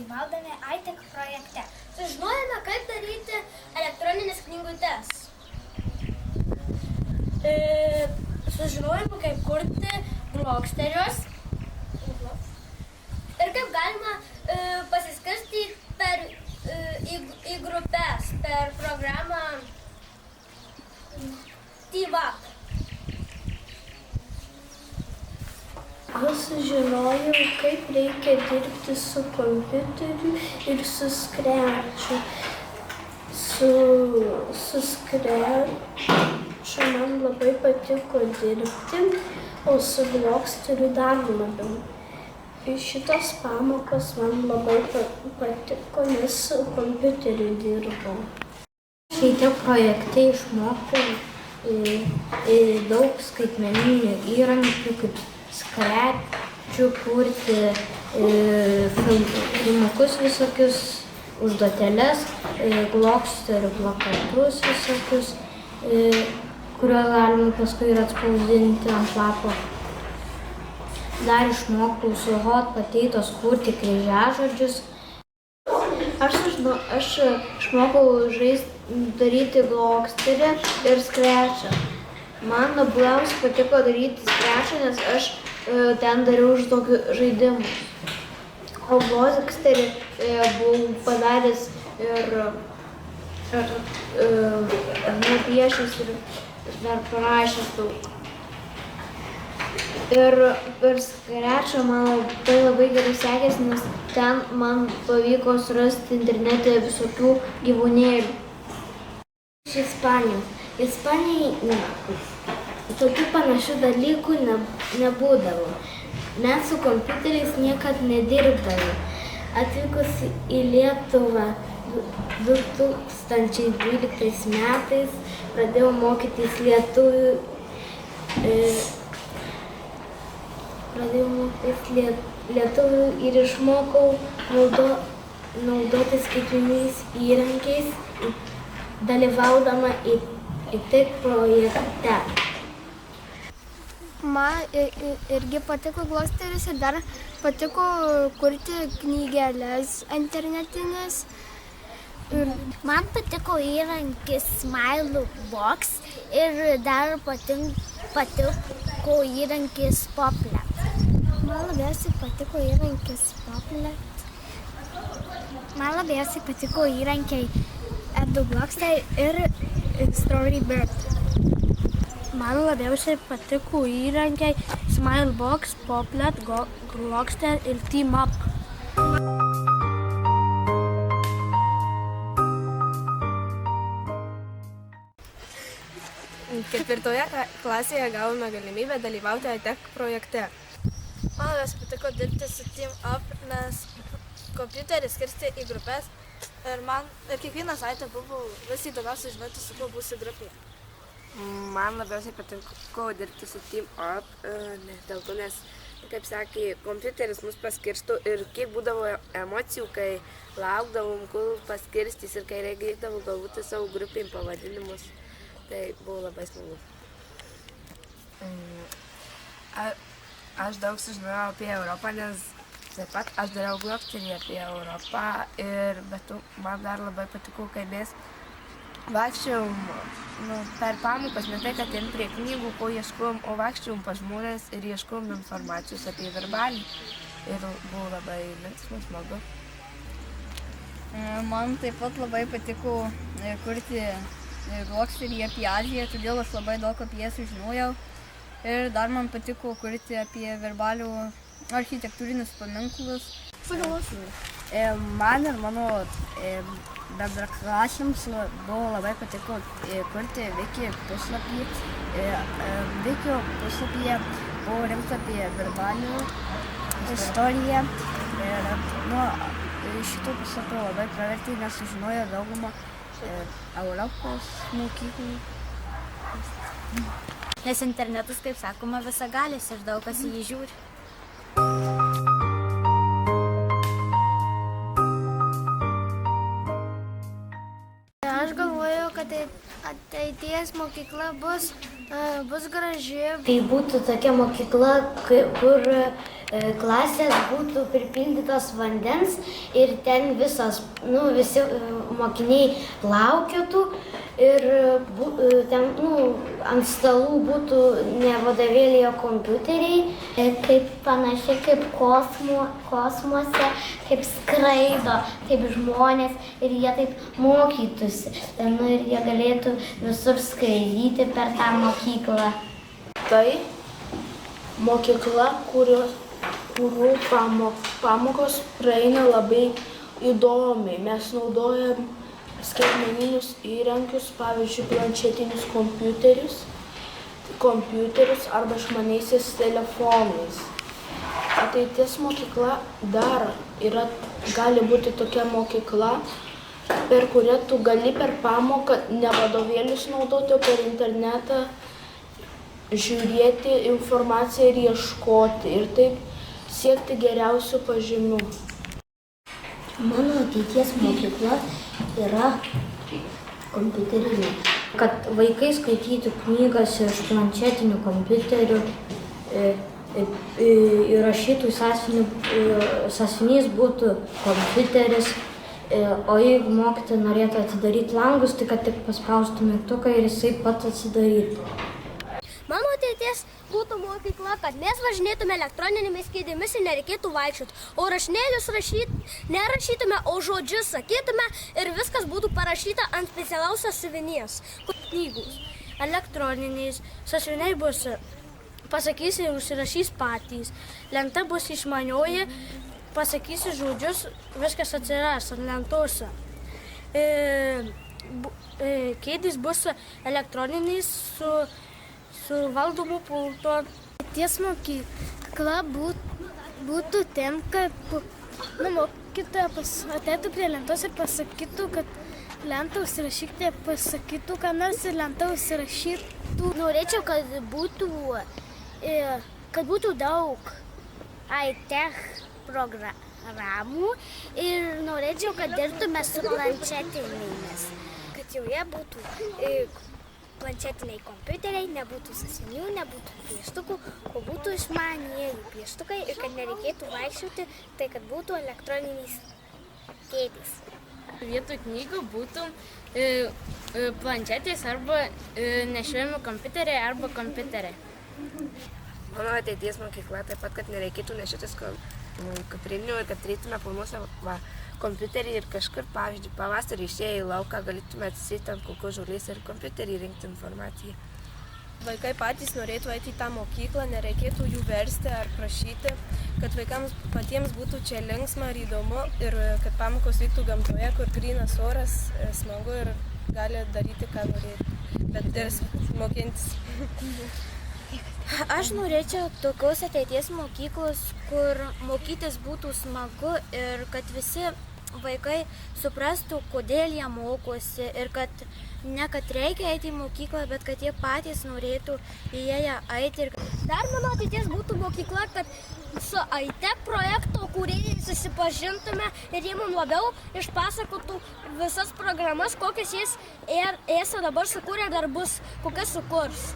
dalyvaudami iTech projekte. Sužinojome, kaip daryti elektroninės knygutes. Sužinojome, kaip kurti bloksterius. Ir kaip galima pasiskirstyti į grupės per programą TeamUp. Aš sužinojau, kaip reikia dirbti su kompiuteriu ir su Scratchu. Su Scratchu man labai patiko dirbti, o su Blocksteriu dar labiau. Šitos pamokos man labai patiko, nes su kompiuteriu dirbau. Šitie projektai išmokau daug skaitmeninių įrankių, kaip Scratchu kurti filmukus visokius, užduoteles, Blocksteriu plakatus visokius, kuriuos galima paskui ir atspausdinti ant lapo. Dar išmokau su Hot Potatoes kurti kryžiažodžius. Aš išmokau daryti Blocksterį ir Scratchą. Man labiausiai patiko daryti Scratchą, nes aš ten dariau už tokius žaidimus. O Blocksterį buvau padaręs ir nupiešęs ir dar parašęs daug. Ir per Scratchą man labai gerai sekėsi, nes ten man pavyko surasti internete visokių gyvūnėlių. Iš Ispanijos. Ispanijai tokių panašių dalykų nebūdavo. Mes su kompiuteriais niekad nedirbdavome. Atvykus į Lietuvą 2012 metais pradėjau mokytis lietuvių ir išmokau naudotis skaitmeniniais įrankiais, dalyvaudama iTech projekte. Man irgi patiko Blocksteris ir dar patiko kurti knygeles internetinės. Man patiko įrankis Smilebox ir dar patiko įrankis Poplet. Man labiausiai patiko įrankis Poplet. Man labiausiai patiko įrankiai Edu Blockster ir Storybird. Man labiausiai patiko įrankiai Smilebox, Poplet, Blockster ir TeamUp. Ketvirtoje klasėje gavome galimybę dalyvauti iTech projekte. Man labiausiai patiko dirbti su TeamUp, nes kompiuteris skirstė į grupės ir kiekvienas iTech buvo vis įdomiausia žinoti, su kuo būsi grupėje. Man labiausiai patiko dirbti su TeamUp, dėl to, nes, kaip sakė, kompiuteris mus paskirsto ir kiek būdavo emocijų, kai laukdavom, kol paskirstys ir kai reikėdavo galvoti savo grupėm pavadinimus. Tai buvo labai smagu. Aš daug sužinojau apie Europą, nes taip pat aš dariau Blocksterį apie Europą bet man dar labai patiko, kai mes vaikščiojom per pamokas, ne tai, kad ten prie knygų, ko ieškojom, o vaikščiojom pas žmonės ir ieškojom informacijos apie verbalį. Ir buvo labai linksma, smagu. Man taip pat labai patiko kurti Blocksterį apie Aziją, todėl aš labai daug apie ją sužinojau. Ir dar man patiko kurti apie verbalių architektūrinius paminklus. Man ir mano bendraklasiams buvo labai patiko kurti Wiki puslapį. Wiki puslapyje buvo rimta apie verbalių istoriją. Ir šito puslapio labai pravertė, nes sužinojo daugumą Europos mokyklų. Nes internetas, kaip sakoma, visagalis ir daug kas į jį žiūri. Aš galvoju, kad ateities mokykla bus graži. Tai būtų tokia mokykla, kur klasės būtų pripildytos vandens ir ten visi mokiniai plaukiotų ir ten ant stalų būtų ne vadovėlyje kompiuteriai. Kaip panašiai kaip kosmose, kaip skraido, kaip žmonės ir jie taip mokytųsi. Ir jie galėtų visur skraidyti per tą mokyklą. Tai mokykla, kurių pamokos praeina labai įdomiai. Mes naudojam skaitmeninius įrankius, pavyzdžiui, planšetinius kompiuterius arba išmaniaisiais telefonais. Ateities mokykla dar gali būti tokia mokykla, per kurią tu gali per pamoką ne vadovėlius naudoti, o per internetą žiūrėti informaciją ir ieškoti ir taip siekti geriausių pažymių. Mano ateities mokykla yra kompiuterinė. Kad vaikai skaitytų knygas iš planšetinių kompiuterių, įrašytų sąsiuvinys būtų kompiuteris, o jeigu mokytoja norėtų atidaryti langus, tai kad tik paspaustų mygtuką ir jisai pats atsidarytų. Mano ateities būtų mokykla, kad mes važinėtume elektroninėmis kėdėmis ir nereikėtų vaikščioti, o rašinėlius nerašytume, o žodžius sakytume ir viskas būtų parašyta ant specialiaus sąsiuvinės. Knygos elektroniniais, sąsiuviniai bus pasakysi ir užsirašys patys, lenta bus išmanioji, pasakysi žodžius, viskas atsiras ant lentose. Kėdės bus elektroniniais su valdomu pultu. Ties mokykla būtų ten, kad mokytoja ateitų prie lentos ir pasakytų, kad lentą užsirašykite, pasakytų, ką nors ir lentą užsirašytų. Norėčiau, kad būtų daug high-tech programų ir norėčiau, kad dirbtume su planšetinėmis. Kad joje būtų planšetiniai kompiuteriai, nebūtų sąsiuvinių, nebūtų pieštukų, o būtų išmanieji pieštukai ir kad nereikėtų vaikščioti, tai kad būtų elektroniniais kėdės. Vietoj knygų būtų planšetės arba nešiojami kompiuteriai arba kompiuteriai. Mano ateities mokykla taip pat, kad nereikėtų nešiotis kuprinių ir kad turėtume planuose kompiuterį ir kažkur, pavyzdžiui, pavasarį išėję į lauką galėtume atsisėti ant kokios žolės ir kompiuterį rinkti informaciją. Vaikai patys norėtų eiti į tą mokyklą, nereikėtų jų versti ar prašyti, kad vaikams patiems būtų čia linksma ir įdomu ir kad pamokos vyktų gamtoje, kur grynas oras, smagu ir gali daryti, ką norėtų, bet ir mokintis. Aš norėčiau tokios ateities mokyklos, kur mokytis būtų smagu ir kad visi vaikai suprastų, kodėl jie mokosi ir kad ne kad reikia eiti į mokyklą, bet kad jie patys norėtų į ją eiti. Dar mano ateities būtų mokykla, kad su high-tech projekto kūrėjais susipažintume ir jie mums labiau išpasakotų visas programas, kokias jis dabar sukūrė, dar bus kokias sukurs.